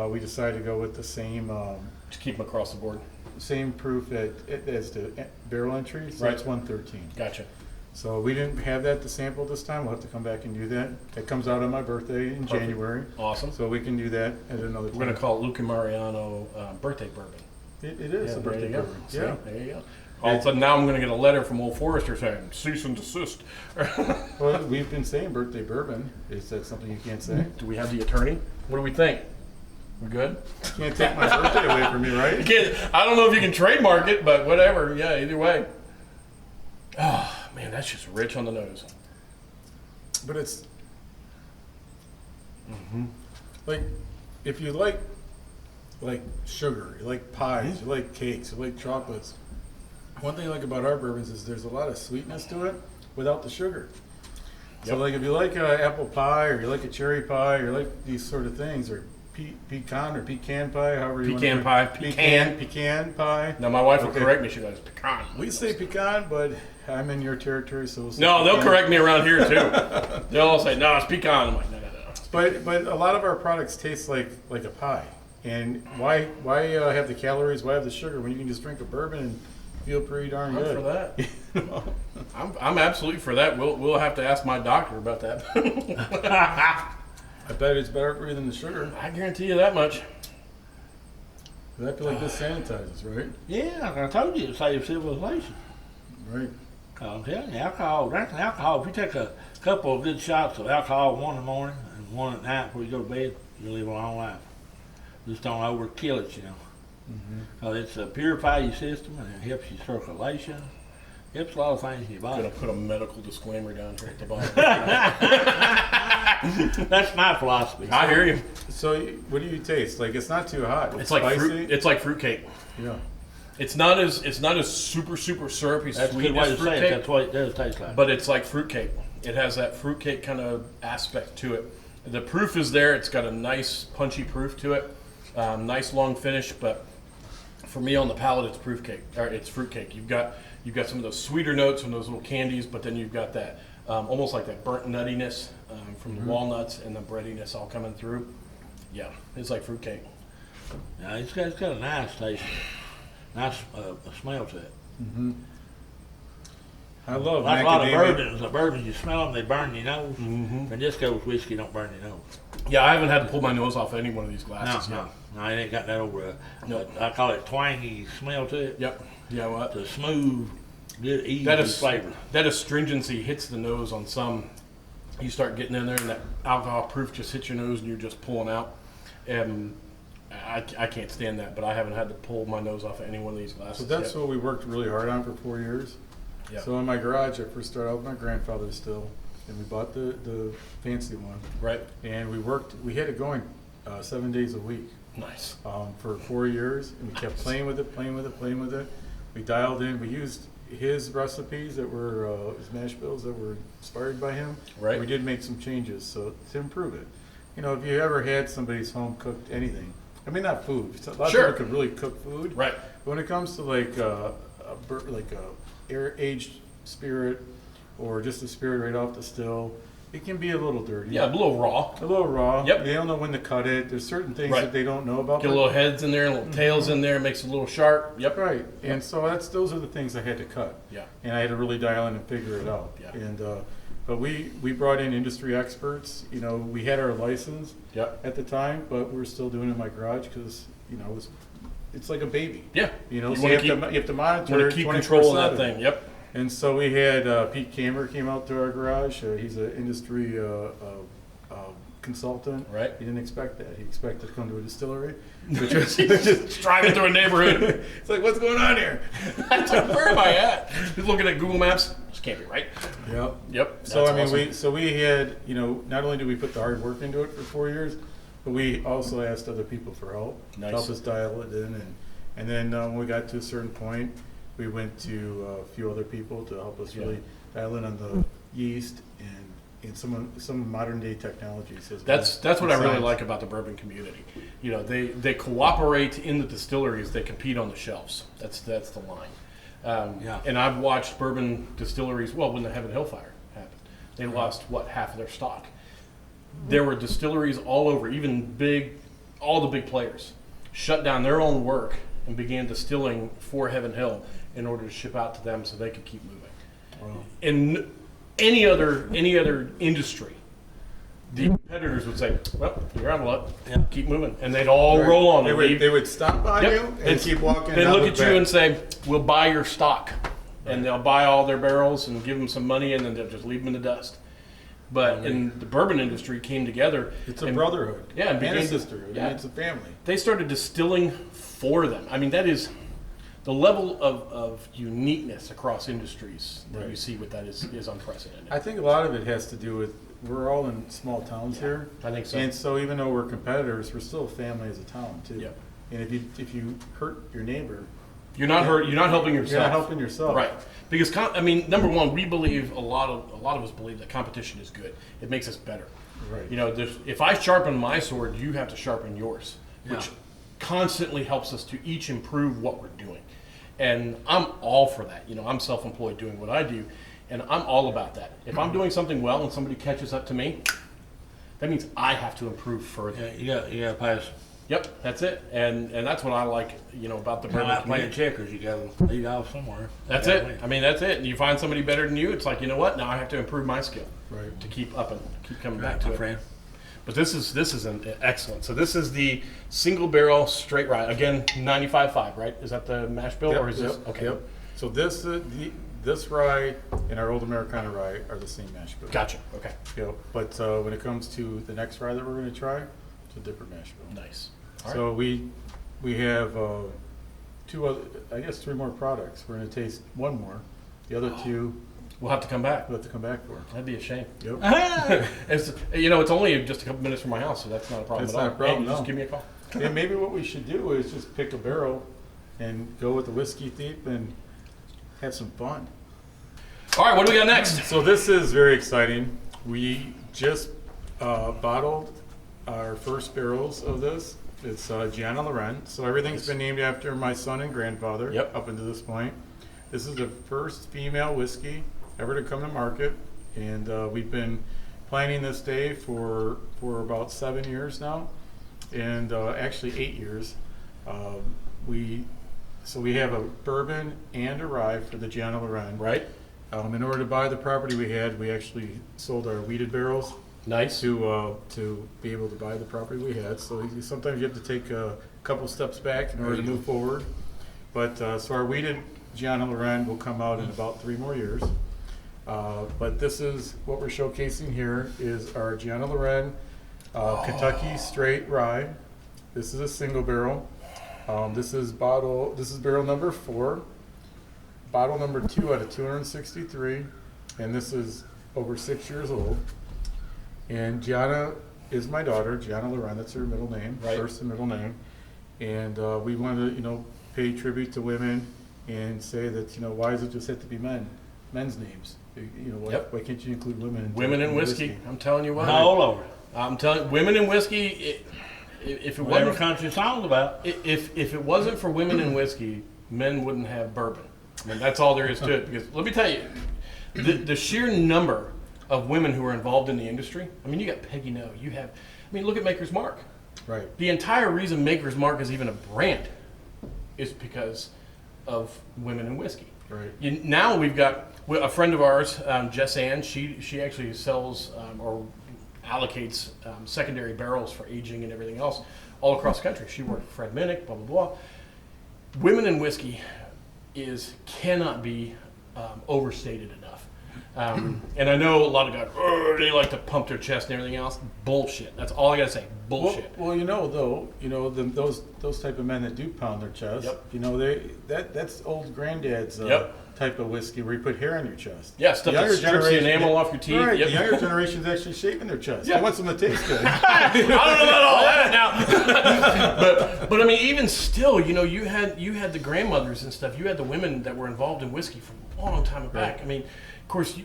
we decided to go with the same To keep them across the board. same proof as the barrel entry, so Right. it's 113. Gotcha. So we didn't have that to sample this time. We'll have to come back and do that. That comes out on my birthday in Perfect. January, Awesome. so we can do that at another time. We're going to call it Luca Mariano birthday bourbon. It is Yeah, a birthday there you go. bourbon. See? Yeah. There you go. All of a sudden now I'm going to get a letter from Old Forester saying, cease and desist. Well, we've been saying birthday bourbon. Is that something you can't say? Do we have the attorney? What do we think? We good? You can't take my birthday away from me, You right? can't, I don't know if you can trademark it, but whatever. Yeah, either way. Oh, man, that's just rich on the nose. But it's like if you like sugar, you like pies, you like cakes, you like chocolates. One thing I like about our bourbons is there's a lot of sweetness to it without the sugar. So Yep. like if you like apple pie or you like a cherry pie or you like these sort of things or pecan or pecan pie, however you Pecan want pie, pecan. pecan pie. Now, my wife will Okay. correct me. She goes, pecan. We say pecan, but I'm in your territory, so we'll say No, they'll pecan. correct me around here, too. They'll all say, no, it's pecan. I'm like, no, it's But a lot of our products taste like a pie. And why have the calories? Why have the sugar when you can just drink a bourbon and feel pretty darn good? I'm for that. I'm absolutely for that. We'll have to ask my doctor about that. I bet it's better for you than the sugar. I guarantee you that much. I feel like this sanitizes, right? Yeah, I told you it saves civilization. Right. I'm telling you, drinking alcohol, if you take a couple of good shots of alcohol one in the morning and one at night before you go to bed, you'll live a long life. Just don't overkill it, you know. Mm-hmm. It's purify your system and it helps your circulation. Helps a lot of things in your I'm body. gonna put a medical disclaimer down here at the bottom. That's my philosophy. I hear you. So what do you taste? Like it's not too hot. It's like spicy. fruit. It's like fruitcake. Yeah. It's not as super syrupy That's a sweet good way as to say it. fruitcake, That's what it does taste like. but it's like fruitcake. It has that fruitcake kind of aspect to it. The proof is there. It's got a nice punchy proof to it. Nice long finish, but for me on the palate, it's it's fruitcake. You've got some of those sweeter notes from those little candies, but then you've got that almost like that burnt nuttiness from the walnuts and the breadiness all coming through. Yeah, it's like fruitcake. Yeah, it's got a nice taste, nice smell to it. Mm-hmm. I love Like a lot of macadamia. bourbons, you smell them, they burn your nose. Francesco's whiskey don't burn your nose. Yeah, I haven't had to pull my nose off any one of these glasses yet. No, it ain't got that over. No. I call it twangy smell to it. Yep. Yeah, what? It's a smooth, good, easy That is flavor. That astringency hits the nose on some. You start getting in there, and that alcohol proof just hits your nose, and you're just pulling out. And I can't stand that, but I haven't had to pull my nose off of any one of these glasses. So that's yet. what we worked really hard on for 4 years. Yep. So in my garage, I first started out with my grandfather's still, and we bought the fancy one. Right. And we had it going 7 days a week Nice. for 4 years, and we kept playing with it. We dialed in. We used his recipes that were his mash bills that were inspired by him. Right. We did make some changes to improve it. You know, if you ever had somebody's home cooked anything, I mean not food. A lot Sure. of people could really cook food. Right. But when it comes to like a aged spirit or just a spirit right off the still, it can be a little dirty. Yeah, a little raw. A little raw. Yep. They don't know when to cut it. There's certain things Right. that they don't know about. Get a little heads in there, a little tails in there, makes it a little sharp. Yep. Right. And so those are the things I had to cut. Yeah. And I had to really dial in and figure it out. Yeah. And but we brought in industry experts. You know, we had our license Yep. at the time, but we're still doing it in my garage because it's like a baby. Yeah. You know, You so wanna you have to monitor Want it to keep control of that 24/7. thing. Yep. And so we had Pete Kamer came out to our garage. He's an industry consultant. Right. He didn't expect that. He expected to come to a distillery. Just driving through a neighborhood. It's like, what's going on here? Where am I at? He's looking at Google Maps. This can't be right. Yep. Yep. So I That's mean, awesome. we had, you know, not only did we put the hard work into it for 4 years, but we also asked other people for help, Nice. help us dial it in, and then when we got to a certain point, we went to a few other people to help us really dial in on the yeast and some modern day technologies. As well. That's what I really Science. like about the bourbon community. You know, they cooperate in the distilleries. They compete on the shelves. That's the line. Yeah. And I've watched bourbon distilleries. Well, when the Heaven Hill fire happened, they lost half of their stock. There were distilleries all over, even all the big players, shut down their own work and began distilling for Heaven Hill in order to ship out to them so they could keep moving. Wow. In any other industry, the competitors would say, "Well, you're out of luck. Yeah. Keep moving," and they'd all roll on. They would stomp on Yep. you and keep walking. They'd not look look at you back. and say, "We'll buy your stock," and they'll buy all their barrels and give them some money, and then they'll just leave them in the dust. But in the bourbon industry, came together. It's a and- brotherhood. Yeah, and and a began- sisterhood. yeah. And it's a family. They started distilling for them. I mean, that is the level of uniqueness across industries that you Right. see with that is unprecedented. I think a lot of it has to do with we're all in small towns here. I think so. And so even though we're competitors, we're still a family as a town too. Yep. And if you hurt your neighbor, You're not You're not helping yourself. you're not helping yourself. Right. Because number one, we believe a lot of us believe that competition is good. It makes us better. Right. You know, if I sharpen my sword, you have to sharpen yours, which Yeah. constantly helps us to each improve what we're doing. And I'm all for that. You know, I'm self-employed doing what I do, and I'm all about that. If I'm doing something well and somebody catches up to me, that means I have to improve further. Yeah, you got to pass. Yep, that's it, and that's what I like, about the bourbon Not playing community. checkers. You got to lead off somewhere. That's You it. gotta win. I mean, that's it. And you find somebody better than you, it's like, you know what? Now I have to improve my skill Right. to keep up and keep coming back Right, to my it. friend. But this is an excellent. So this is the single barrel straight rye. Again, 95.5, right? Is that the mash bill, or is this okay? Yep. So this rye and our old Americana rye are the same mash bill. Gotcha. Okay. Yep. But when it comes to the next rye that we're going to try, it's a different mash bill. Nice. All So we have three more products. We're going to taste one more. The other two We'll have to come back. we'll have to come back for. That'd be a shame. Yep. It's it's only just a couple minutes from my house, so that's not a problem That's at all. not a problem, Hey, just no. give me a call. And maybe what we should do is just pick a barrel and go with the whiskey thief and have some fun. All right, what do we got next? So this is very exciting. We just bottled our first barrels of this. It's Gianna Loren. So everything's been named after my son and grandfather. Yep. Up until this point. This is the first female whiskey ever to come to market, and we've been planning this day for about 7 years now, and actually 8 years. We have a bourbon and a rye for the Gianna Loren. Right. In order to buy the property we actually sold our weeded barrels Nice. to be able to buy the property we had. So sometimes you have to take a couple steps back in order to move forward. But so our weeded Gianna Loren will come out in about 3 more years. But this is what we're showcasing here is our Gianna Loren Kentucky Straight Rye. This is a single barrel. This is barrel number 4. Bottle number 2 out of 263, and this is over 6 years old. And Gianna is my daughter, Gianna Loren. That's her middle name, Right. first and middle name. And we want to, pay tribute to women and say that, why does it just have to be men's names? Yep. Why can't you include women? Women and whiskey. I'm telling you what. All over. I'm telling women and whiskey. If it Whatever wasn't country song's about. if it wasn't for women and whiskey, men wouldn't have bourbon. I mean, that's all there is to it. Because let me tell you, the sheer number of women who are involved in the industry. I mean, you got Peggy No. You have. I mean, look at Maker's Mark. Right. The entire reason Maker's Mark is even a brand is because of women and whiskey. Right. Now we've got a friend of ours, Jess Ann. She actually sells or allocates secondary barrels for aging and everything else all across the country. She worked for Fred Minnick, blah blah blah. Women in whiskey cannot be overstated enough. And I know a lot of guys, they like to pump their chest and everything else. Bullshit. That's all I gotta say. Bullshit. Well, those type of men that do pound their chest, Yep. that's old granddad's Yep. type of whiskey where you put hair on your chest. Yeah, stuff that strips the enamel off your teeth. Right, Yep. the younger generation's actually shaving their chest. Yeah. They want them to taste good. I don't know about all that now. but I mean, even still, you had the grandmothers and stuff. You had the women that were involved in whiskey from a long time back. Right. I mean, of course,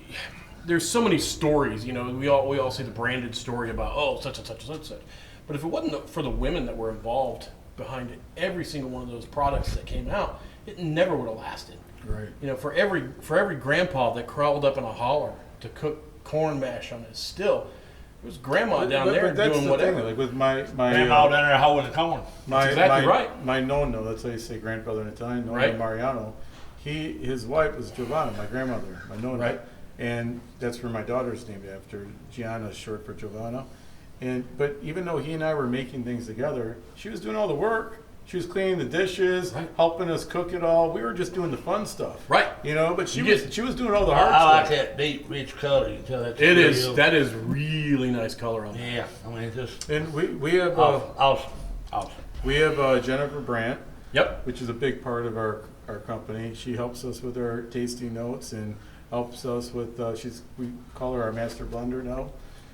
there's so many stories. We all see the branded story about such and such and such and such. But if it wasn't for the women that were involved behind it, every single one of those products that came out, it never would have lasted. Right. For every grandpa that crawled up in a holler to cook corn mash on his still, it was grandma down there but that's doing the whatever. thing, like with my Grandma down there holding the corn. my exactly my, right. my nonno, that's how you say grandfather in Italian, Nonno Right. Mariano. His wife was Giovanna, my grandmother, my nonna. Right. And that's where my daughter's named after. Gianna is short for Giovanna. But even though he and I were making things together, she was doing all the work. She was cleaning the dishes, Right. helping us cook it all. We were just doing the fun stuff. Right. But she was doing all the I hard like stuff. that deep, rich color. You can tell that's It is. real. That is really nice color on that. Yeah, I mean, it's just And we have awesome. Jennifer Brandt, Yep. which is a big part of our company. She helps us with our tasting notes and helps us with we call her our master blender now.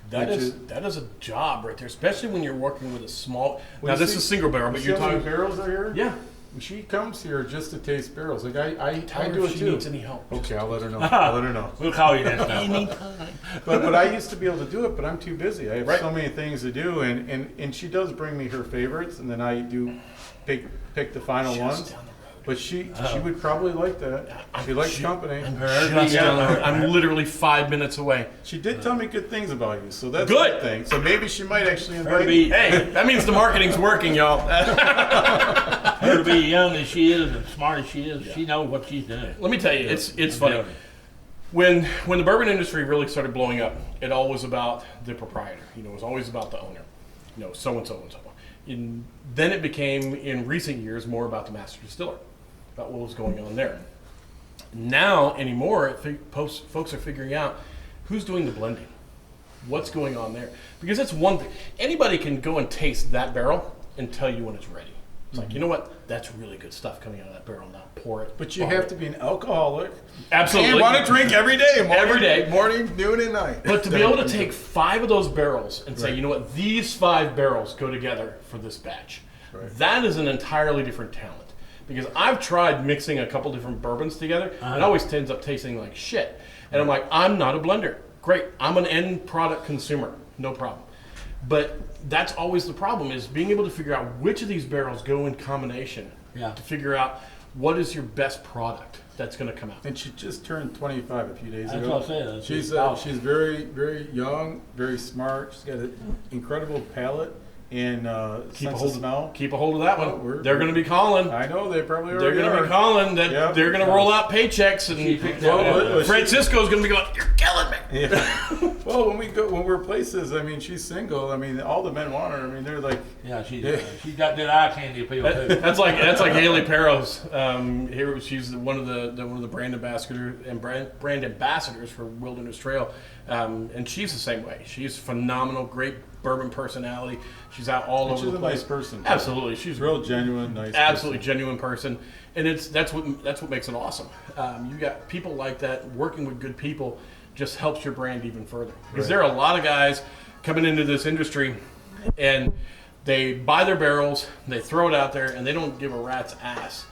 That which is a job right there, especially when you're working with a small. Well, Now you this see- is single barrel, but see you're how many talking. barrels are here? Yeah. She comes here just to taste barrels. Like I Tell her do if it she too. needs any help. Okay, I'll let her know. I'll let her know. We'll call you next time. Anytime. But I used to be able to do it, but I'm too busy. I have Right. so many things to do, and she does bring me her favorites, and then I do pick the final Just ones. down the road. But she would probably like that. She likes company. I'm literally 5 minutes away. She did tell me good things about you, so that's Good. a good thing. So maybe she might actually invite me. Hey, that means the marketing's working, y'all. Her to be young as she is and smart as she is, she knows what she's doing. Let me tell you, it's funny. When the bourbon industry really started blowing up, it all was about the proprietor. You know, it was always about the owner. You know, so and so and so. And then it became, in recent years, more about the master distiller, about what was going on there. Now, anymore, folks are figuring out who's doing the blending, what's going on there. Because it's one thing. Anybody can go and taste that barrel and tell you when it's ready. It's like, you know what? That's really good stuff coming out of that barrel now. Pour it. But you have to be an alcoholic. Absolutely. And want to drink every day. Every day. Morning, noon, and night. But to be able to take 5 of those barrels and say, you know what? These 5 barrels go together for this batch. Right. That is an entirely different talent. Because I've tried mixing a couple different bourbons together. It always ends up tasting like shit. And I'm like, I'm not a blender. Great. I'm an end product consumer. No problem. But that's always the problem, is being able to figure out which of these barrels go in combination to figure out what is your best product that's going to come out. And she just turned 25 a few days That's ago. what I said. She's very, very young, very smart. She's got an incredible palate and sense of smell. Keep a hold of that Oh, one. They're going to be calling. I know, they probably They're already going to are. be calling. That Yep. They're going to roll out paychecks, and Francisco's going to be going, "You're killing me." Yeah. Well, when we're places, I mean, she's single. I mean, all the men want her. I mean, they're like, she's got that eye candy appeal too. That's like Haley Perros. Here, she's one of the brand ambassadors for Wilderness Trail, and she's the same way. She's phenomenal, great bourbon personality. She's out all over the place. She's a nice person. Absolutely, she's real genuine, nice. Absolutely genuine person, and that's what makes it awesome. You got people like that. Working with good people just helps your brand even further. Because there are a lot of guys coming into this industry, and they buy their barrels, they throw it out there, and they don't give a rat's ass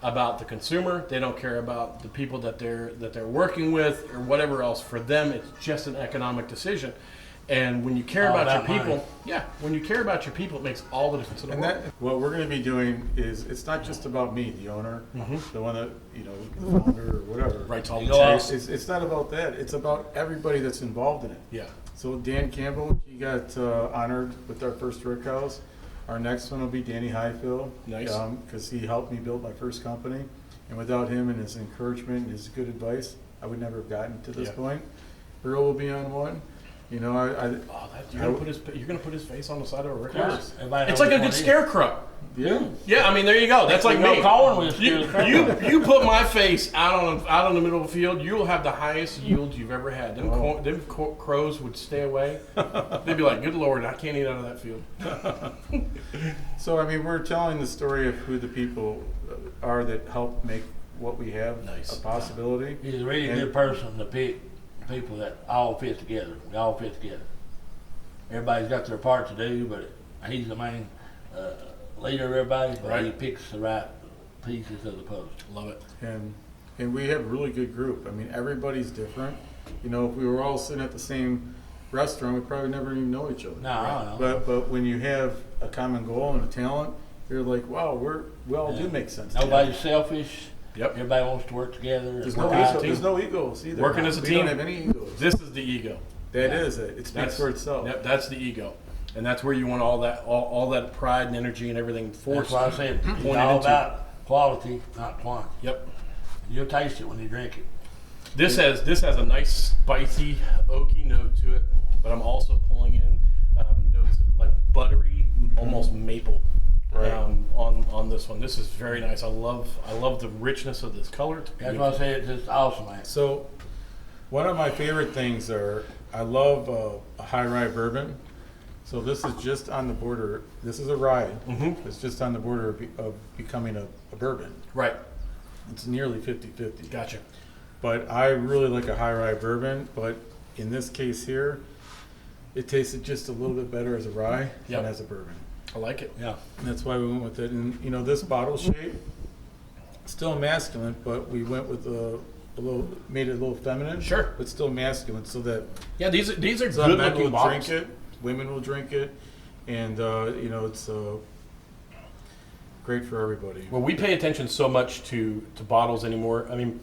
about the consumer. They don't care about the people that they're working with or whatever else. For them, it's just an economic decision. And when you care about your people, when you care about your people, it makes all the difference in the world. What we're going to be doing is, it's not just about me, the owner, the one that, the founder or whatever. Writes all the checks. It's not about that. It's about everybody that's involved in it. Yeah. So Dan Campbell, he got honored with our first rickhouse. Our next one will be Danny Highfield. Nice. Because he helped me build my first company. And without him and his encouragement and his good advice, I would never have gotten to this point. Earl will be on one. You're gonna put his face on the side of a rickhouse. Everybody It's like a knows good what it Yeah. Yeah, I mean, there you go. That's like me. You put my face out on the middle of the field, you'll have the highest yield you've ever had. Them crows would stay away. They'd be like, "Good Lord, I can't eat out of that field." So I mean, we're telling the story of who the people are that help make what we have a possibility. He's a really good person to pick people that all fit together. We all fit together. Everybody's got their part to do, but he's the main leader of everybody. But he picks the right pieces of the puzzle. Love it. And we have a really good group. I mean, everybody's different. If we were all sitting at the same restaurant, we probably never even know each other. No. But when you have a common goal and a talent, you're like, wow, we all do make sense. Nobody's selfish. Yep. Everybody wants to work together. There's no egos either. Working as a team. We don't have any egos. This is the ego. That is it. It speaks for itself. Yep, that's the ego. And that's where you want all that pride and energy and everything forced. That's why I said it's all about quality, not quantity. Yep. You'll taste it when you drink it. This has a nice spicy oaky note to it, but I'm also pulling in notes like buttery, almost maple. On this one, this is very nice. I love the richness of this color. That's why I say it's just awesome, man. So, one of my favorite things I love a high rye bourbon. So this is just on the border. This is a rye. It's just on the border of becoming a bourbon. Right. It's nearly 50-50. Gotcha. But I really like a high rye bourbon. But in this case here, it tasted just a little bit better as a rye than as a bourbon. I like it. Yeah. And that's why we went with it. And this bottle shape, still masculine, but we went with made it a little feminine. Sure. But still masculine, so that these are so good men looking will bottles. drink it, women will drink it, and it's great for everybody. Well, we pay attention so much to bottles anymore. I mean,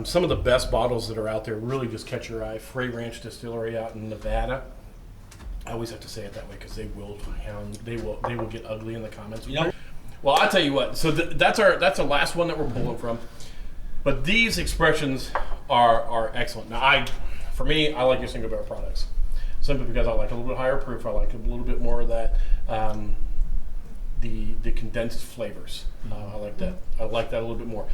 some of the best bottles that are out there really just catch your eye. Frey Ranch Distillery out in Nevada. I always have to say it that way because they will get ugly in the comments. Yep. Well, I'll tell you what. So that's the last one that we're pulling from. But these expressions are excellent. Now, for me, I like your single barrel products simply because I like a little bit higher proof. I like a little bit more of that. The condensed flavors. I like that. I like that a little bit more.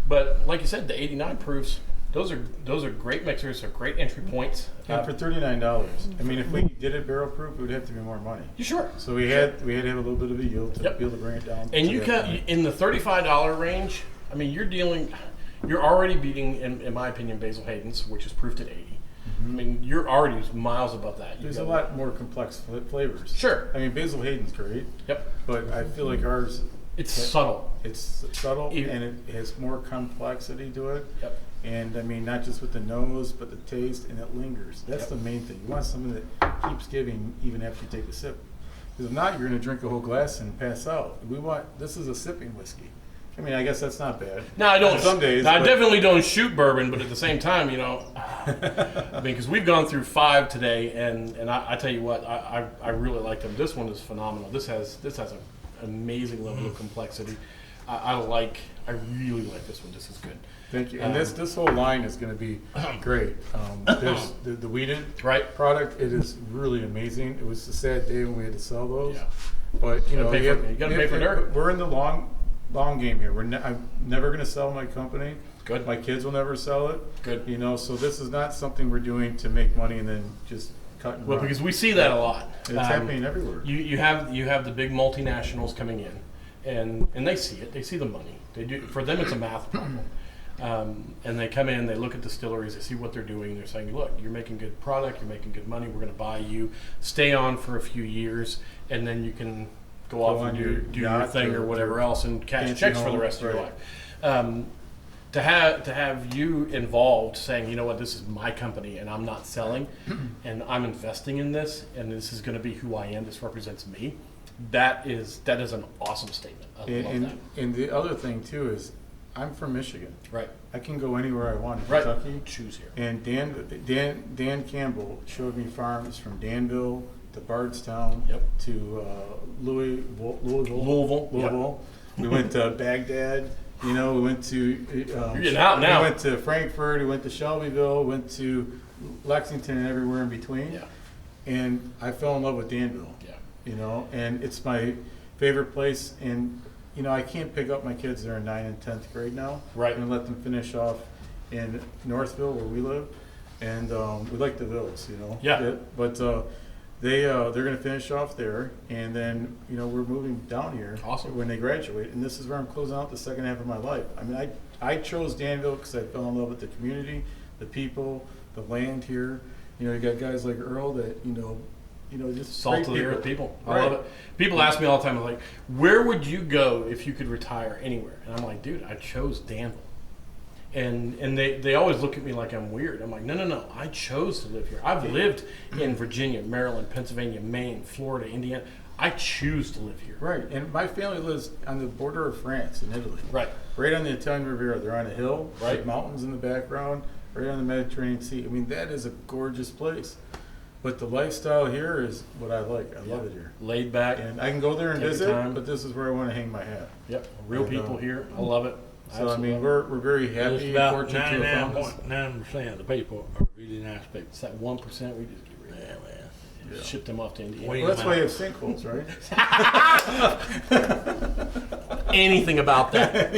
But like you said, the 89 proofs. Those are great mixers. They're great entry points. And for $39, I mean, if we did it barrel proof, it would have to be more money. You sure? So we had to have a little bit of a yield to be able to bring it down. And you can in the $35 range. I mean, you're already beating, in my opinion, Basil Hayden's, which is proofed at 80. I mean, you're already miles above that. There's a lot more complex flavors. Sure. I mean, Basil Hayden's great. Yep. But I feel like ours. It's subtle. It's subtle, and it has more complexity to it. Yep. And I mean, not just with the nose, but the taste, and it lingers. That's the main thing. You want something that keeps giving even after you take a sip. Because if not, you're going to drink a whole glass and pass out. This is a sipping whiskey. I mean, I guess that's not bad. No, I don't. Some days. I definitely don't shoot bourbon, but at the same time, I mean, because we've gone through 5 today, and I tell you what, I really like them. This one is phenomenal. This has an amazing level of complexity. I really like this one. This is good. Thank you. And this whole line is going to be great. There's the wheated product. It is really amazing. It was a sad day when we had to sell those. Yeah. But you got to pay for dirt. We're in the long game here. I'm never going to sell my company. Good. My kids will never sell it. Good. So this is not something we're doing to make money and then just cut and run. Because we see that a lot. It's happening everywhere. You have the big multinationals coming in, and they see it. They see the money. They do. For them, it's a math problem. And they come in, they look at distilleries, they see what they're doing. They're saying, look, you're making good product, you're making good money. We're going to buy you, stay on for a few years, and then you can go off and do your thing or whatever else and cash checks for the rest of your life. To have you involved, saying, you know what, this is my company and I'm not selling, and I'm investing in this, and this is going to be who I am. This represents me. That is an awesome statement. I love that. And the other thing too is, I'm from Michigan. Right. I can go anywhere I want in Kentucky. Choose here. And Dan Campbell showed me farms from Danville to Bardstown to Louisville. Yep. We went to Baghdad. We went to You're getting out now. We went to Frankfurt. We went to Shelbyville. Went to Lexington and everywhere in between. Yeah. And I fell in love with Danville. Yeah. And it's my favorite place. And I can't pick up my kids. They're in 9th and 10th grade now. Right. And let them finish off in Northville where we live. And we like the villas, Yeah. But they're going to finish off there. And then, we're moving down here when they graduate. And this is where I'm closing out the second half of my life. I mean, I chose Danville because I fell in love with the community, the people, the land here. You got guys like Earl that, just salt of the earth people. I Right. love it. People ask me all the time, like, where would you go if you could retire anywhere? And I'm like, dude, I chose Danville. And they always look at me like I'm weird. I'm like, no. I chose to live here. I've lived in Virginia, Maryland, Pennsylvania, Maine, Florida, Indiana. I choose to live here. Right. And my family lives on the border of France and Italy. Right. Right on the Italian Riviera. They're on a hill, right. Mountains in the background, right on the Mediterranean Sea. I mean, that is a gorgeous place. But the lifestyle here is what I like. I love it here. Laid back. And I can go there and visit, but this is where I want to hang my hat. Yep. Real people here. I love it. So, I mean, we're very happy and fortunate to have found this. 99.9% of the people are really nice people. It's that 1% we just get rid of. Yeah, man. Yeah. Ship them off to Indiana. Well, that's why you have sinkholes, right? Anything about that.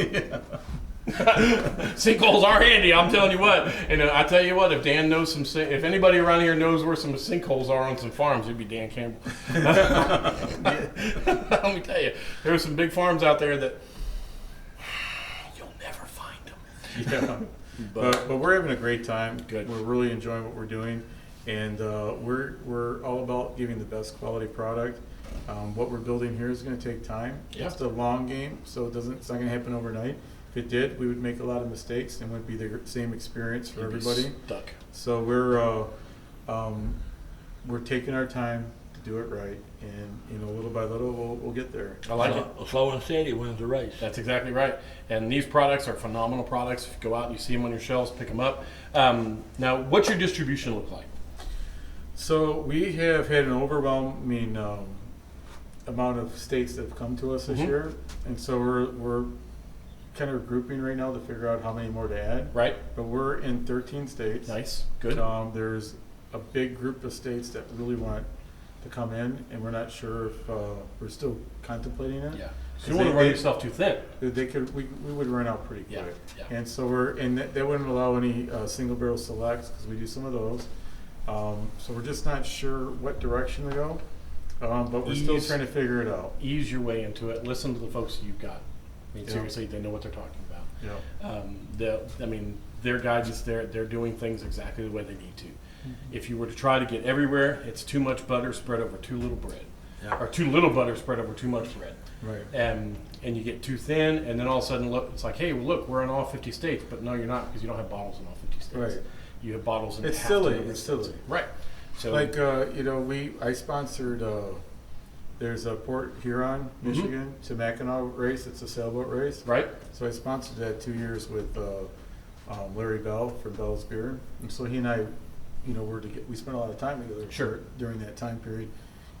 Sinkholes are handy, I'm telling you what. And I tell you what, if Dan knows if anybody around here knows where some sinkholes are on some farms, it'd be Dan Campbell. Let me tell you, there are some big farms out there that you'll never find them. Yeah. But we're having a great time. Good. We're really enjoying what we're doing, and we're all about giving the best quality product. What we're building here is going to take time. Yeah. It's a long game, so it's not going to happen overnight. If it did, we would make a lot of mistakes and wouldn't be the same experience for everybody. Stuck. So we're taking our time to do it right, and little by little we'll get there. I like it. Slow and steady wins the race. That's exactly right. And these products are phenomenal products. If you go out and you see them on your shelves, pick them up. Now, what's your distribution look like? So we have had an overwhelming amount of states that have come to us this year, and so we're kind of grouping right now to figure out how many more to add. Right. But we're in 13 states. Nice. Good. There's a big group of states that really want to come in, and we're not sure if we're still contemplating it. Yeah. So you don't want to run yourself too thin. We would run out pretty quick. Yeah. And so that wouldn't allow any single barrel selects because we do some of those. So we're just not sure what direction to go, but we're still trying to figure it out. Ease your way into it. Listen to the folks you've got. I mean, seriously, they know what they're talking about. Yeah. Their guys is there. They're doing things exactly the way they need to. If you were to try to get everywhere, it's too much butter spread over too little bread, or too little butter spread over too much bread. Right. And you get too thin, and then all of a sudden, look, it's like, hey, well, look, we're in all 50 states, but no, you're not, because you don't have bottles in all 50 states. Right. You have bottles in It's half silly. the number of It's states. silly. Right. So Like I sponsored. There's a Port Huron, Michigan, to Mackinac race. It's a sailboat race. right. So I sponsored that 2 years with Larry Bell from Bell's Beer, and so he and I, we spent a lot of time together during that time period,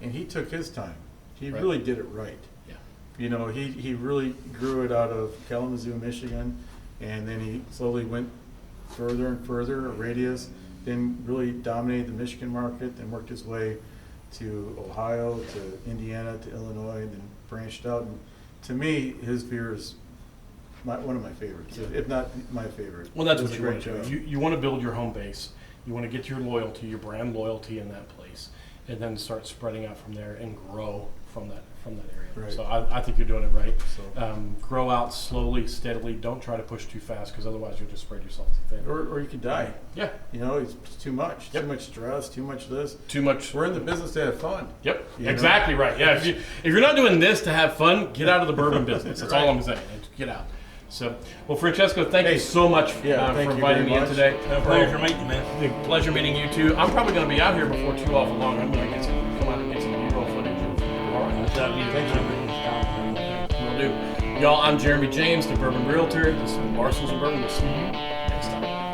and he took his time. He really did it right. Yeah. He really grew it out of Kalamazoo, Michigan, and then he slowly went further and further, a radius, then really dominated the Michigan market, then worked his way to Ohio, to Indiana, to Illinois, and then branched out. And to me, his beer is one of my favorites, if not my favorite. Well, that's He what does a you want great to job. do. You want to build your home base. You want to get your loyalty, your brand loyalty in that place, and then start spreading out from there and grow from that area. Right. So I think you're doing it right. So- Grow out slowly, steadily. Don't try to push too fast, because otherwise you'll just spread yourself too thin. Or you could die. Yeah. It's too much. Yep. Too much stress, too much this. Too much. We're in the business to have fun. Yep. You know? Exactly right. Yeah. If you're not doing this to have fun, get out of the bourbon business. That's all I'm saying. Get out. So, well, Francesco, thank you so much for thank you inviting me very in much. today. It's a pleasure meeting you, man. Pleasure meeting you too. I'm probably going to be out here before too awful long. I'm going to come out and get some B-roll footage. All right. Will do. Y'all, I'm Jeremy James, the Bourbon Realtor. This is Barstools Bourbon. We'll see you next time.